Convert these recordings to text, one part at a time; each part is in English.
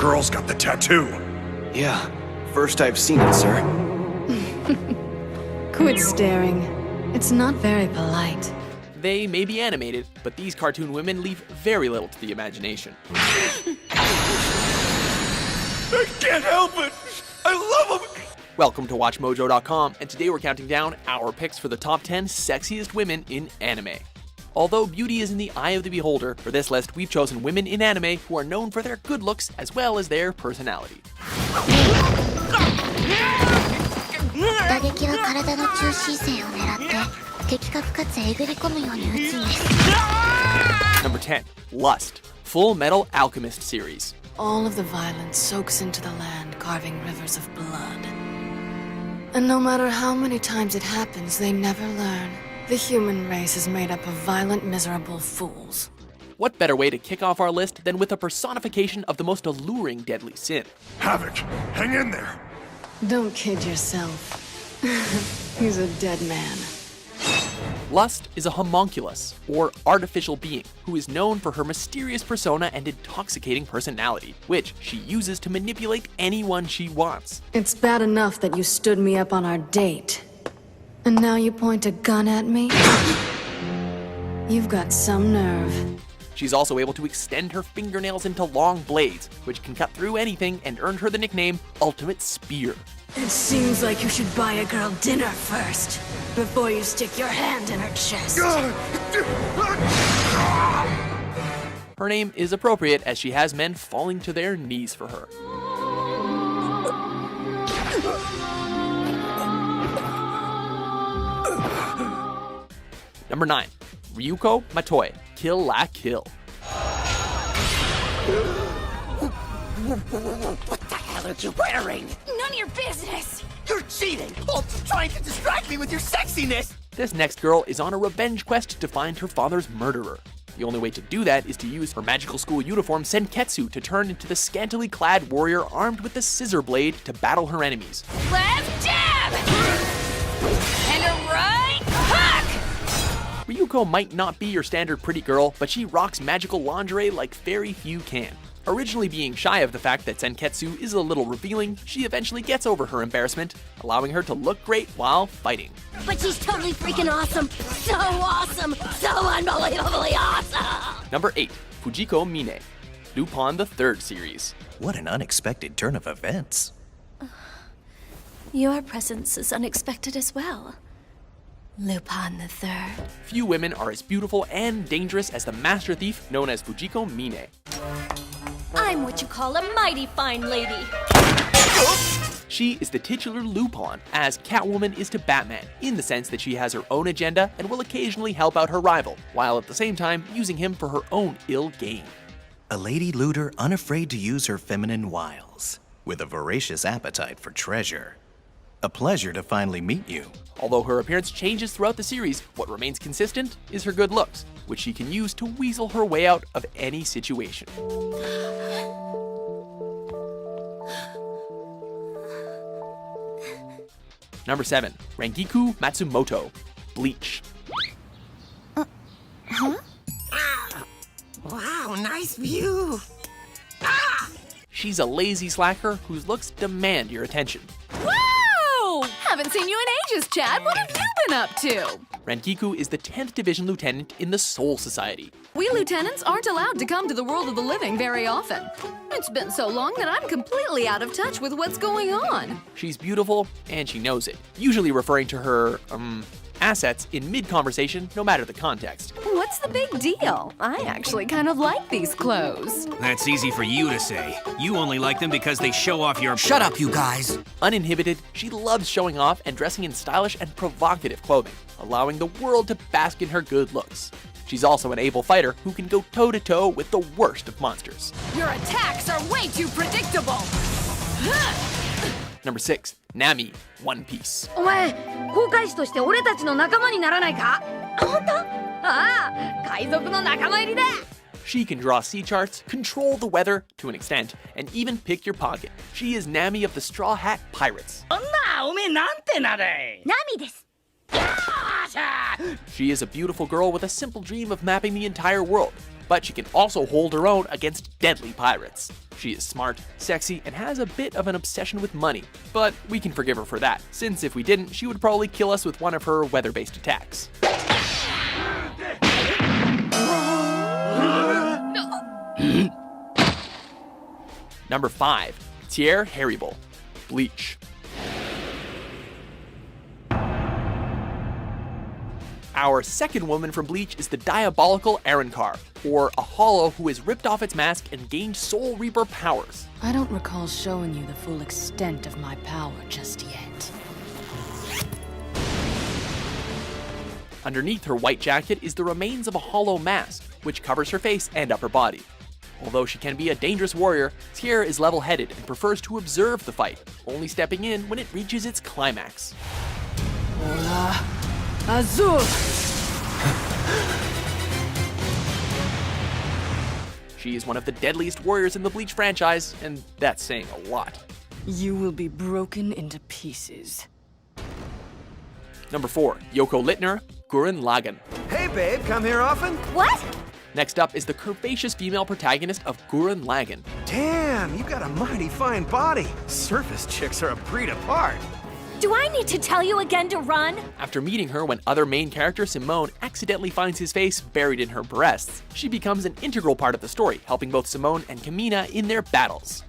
girl's got the tattoo. Yeah, first I've seen it, sir. Quit staring. It's not very polite. They may be animated, but these cartoon women leave very little to the imagination. I can't help it! I love them! Welcome to WatchMojo.com, and today we're counting down our picks for the top 10 sexiest women in anime. Although beauty is in the eye of the beholder, for this list we've chosen women in anime who are known for their good looks as well as their personality. Number 10. Lust. Full Metal Alchemist series. All of the violence soaks into the land, carving rivers of blood. And no matter how many times it happens, they never learn. The human race is made up of violent, miserable fools. What better way to kick off our list than with a personification of the most alluring deadly sin? Havoc, hang in there. Don't kid yourself. He's a dead man. Lust is a homunculus, or artificial being, who is known for her mysterious persona and intoxicating personality, which she uses to manipulate anyone she wants. It's bad enough that you stood me up on our date. And now you point a gun at me? You've got some nerve. She's also able to extend her fingernails into long blades, which can cut through anything and earned her the nickname Ultimate Spear. It seems like you should buy a girl dinner first, before you stick your hand in her chest. Her name is appropriate as she has men falling to their knees for her. Number 9. Ryūko Matoi, Kill La Kill. What the hell are you wearing? None of your business! You're cheating! Oh, trying to distract me with your sexiness! This next girl is on a revenge quest to find her father's murderer. The only way to do that is to use her magical school uniform Senketsu to turn into the scantily clad warrior armed with the scissor blade to battle her enemies. Left jab! And a right hook! Ryūko might not be your standard pretty girl, but she rocks magical lingerie like very few can. Originally being shy of the fact that Senketsu is a little revealing, she eventually gets over her embarrassment, allowing her to look great while fighting. But she's totally freaking awesome! So awesome! So unbelievably awesome! Number 8. Fujiko Mine, Lupin the Third series. What an unexpected turn of events. Your presence is unexpected as well. Lupin the Third. Few women are as beautiful and dangerous as the master thief known as Fujiko Mine. I'm what you call a mighty fine lady. She is the titular Lupin, as Catwoman is to Batman, in the sense that she has her own agenda and will occasionally help out her rival, while at the same time using him for her own ill gain. A lady looter unafraid to use her feminine wiles, with a voracious appetite for treasure. A pleasure to finally meet you. Although her appearance changes throughout the series, what remains consistent is her good looks, which she can use to weasel her way out of any situation. Number 7. Rangiku Matsumoto, Bleach. Wow, nice view! She's a lazy slacker whose looks demand your attention. Whoa! Haven't seen you in ages, Chad. What have you been up to? Rangiku is the 10th Division Lieutenant in the Soul Society. We lieutenants aren't allowed to come to the world of the living very often. It's been so long that I'm completely out of touch with what's going on. She's beautiful, and she knows it, usually referring to her, assets in mid-conversation, no matter the context. What's the big deal? I actually kind of like these clothes. That's easy for you to say. You only like them because they show off your— Shut up, you guys! Uninhibited, she loves showing off and dressing in stylish and provocative clothing, allowing the world to bask in her good looks. She's also an able fighter who can go toe-to-toe with the worst of monsters. Your attacks are way too predictable! Number 6. Nami, One Piece. お前、航海士として俺たちの仲間にならないか？本当？ああ、海賊の仲間入りだ！ She can draw sea charts, control the weather to an extent, and even pick your pocket. She is Nami of the Straw Hat Pirates. そんな、おめえなんて名だい？ナミです。 She is a beautiful girl with a simple dream of mapping the entire world. but she can also hold her own against deadly pirates. She is smart, sexy, and has a bit of an obsession with money, but we can forgive her for that, since if we didn't, she would probably kill us with one of her weather-based attacks. Number 5. Tier Haribo, Bleach. Our second woman from Bleach is the diabolical Arrancar, or a hollow who has ripped off its mask and gained Soul Reaper powers. I don't recall showing you the full extent of my power just yet. Underneath her white jacket is the remains of a hollow mask, which covers her face and upper body. Although she can be a dangerous warrior, Tier is level-headed and prefers to observe the fight, only stepping in when it reaches its climax. Hola, Azul! She is one of the deadliest warriors in the Bleach franchise, and that's saying a lot. You will be broken into pieces. Number 4. Yoko Littner, Gurren Lagann. Hey, babe, come here often? What? Next up is the curvaceous female protagonist of Gurren Lagann. Damn, you got a mighty fine body. Surface chicks are a breed apart. Do I need to tell you again to run? After meeting her when other main character Simone accidentally finds his face buried in her breasts, she becomes an integral part of the story, helping both Simone and Kamina in their battles.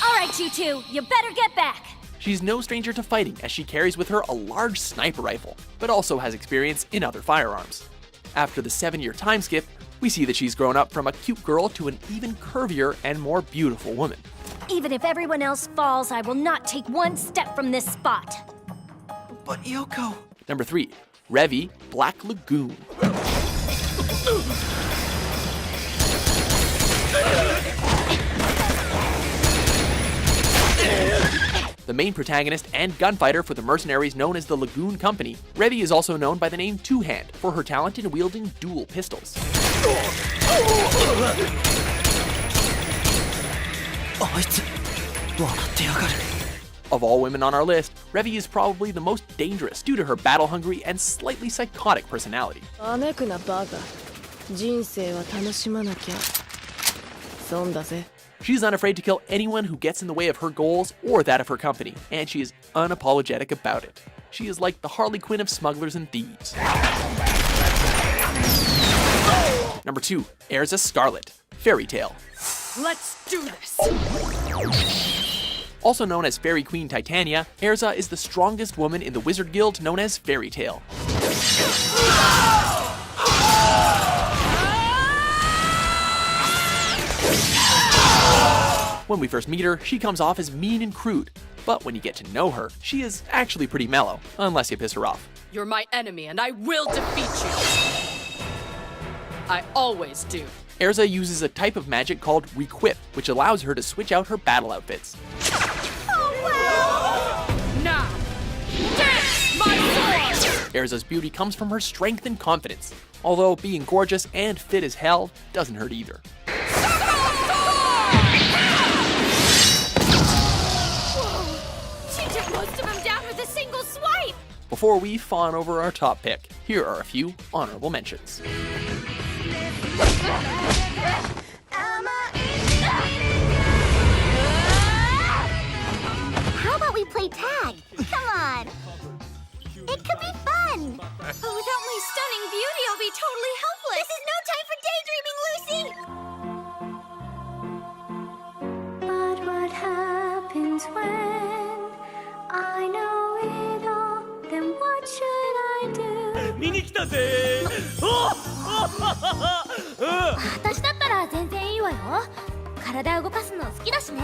All right, you two, you better get back. She's no stranger to fighting, as she carries with her a large sniper rifle, but also has experience in other firearms. After the 7-year time skip, we see that she's grown up from a cute girl to an even curvier and more beautiful woman. Even if everyone else falls, I will not take one step from this spot. But Yoko... Number 3. Revi, Black Lagoon. The main protagonist and gunfighter for the mercenaries known as the Lagoon Company, Revi is also known by the name Two Hand for her talent in wielding dual pistols. Of all women on our list, Revi is probably the most dangerous due to her battle-hungry and slightly psychotic personality. She's unafraid to kill anyone who gets in the way of her goals or that of her company, and she is unapologetic about it. She is like the Harley Quinn of smugglers and thieves. Number 2. Erza Scarlet, Fairy Tail. Let's do this! Also known as Fairy Queen Titania, Erza is the strongest woman in the wizard guild known as Fairy Tail. When we first meet her, she comes off as mean and crude, but when you get to know her, she is actually pretty mellow, unless you piss her off. You're my enemy and I will defeat you! I always do. Erza uses a type of magic called Requip, which allows her to switch out her battle outfits. Now, dance my sword! Erza's beauty comes from her strength and confidence, although being gorgeous and fit as hell doesn't hurt either. She took most of them down with a single swipe. Before we fawn over our top pick, here are a few honorable mentions. How about we play tag? Come on. It could be fun. But without my stunning beauty, I'll be totally helpless. This is no time for daydreaming, Lucy. But what happens when I know it all? Then what should I do? 見に来たぜ私だったら全然いいわよ。体動かすの好きだしね。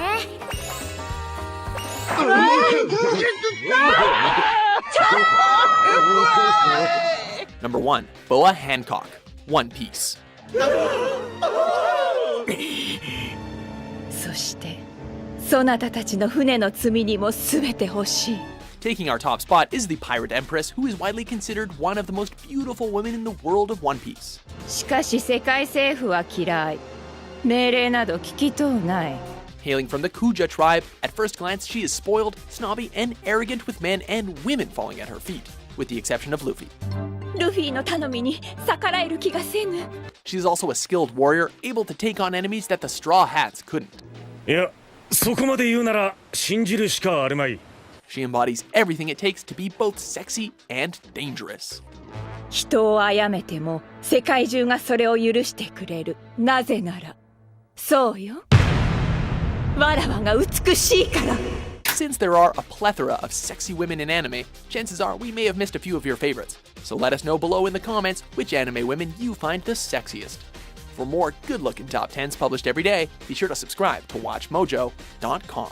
Number 1. Boa Hancock, One Piece. そしてそなたたちの船の罪にも全て欲しい。 Taking our top spot is the Pirate Empress, who is widely considered one of the most beautiful women in the world of One Piece. しかし世界政府は嫌い。命令など聞きとうない。 Hailing from the Kuja tribe, at first glance she is spoiled, snobby, and arrogant with men and women falling at her feet, with the exception of Luffy. ルフィの頼みに逆らえる気がせぬ。 She's also a skilled warrior, able to take on enemies that the Straw Hats couldn't. いや、そこまで言うなら信じるしかあるまい。 She embodies everything it takes to be both sexy and dangerous. 人を殺めても世界中がそれを許してくれる。なぜなら、そうよ。わらわが美しいから。 Since there are a plethora of sexy women in anime, chances are we may have missed a few of your favorites. So let us know below in the comments which anime women you find the sexiest. For more good-looking top 10s published every day, be sure to subscribe to WatchMojo.com.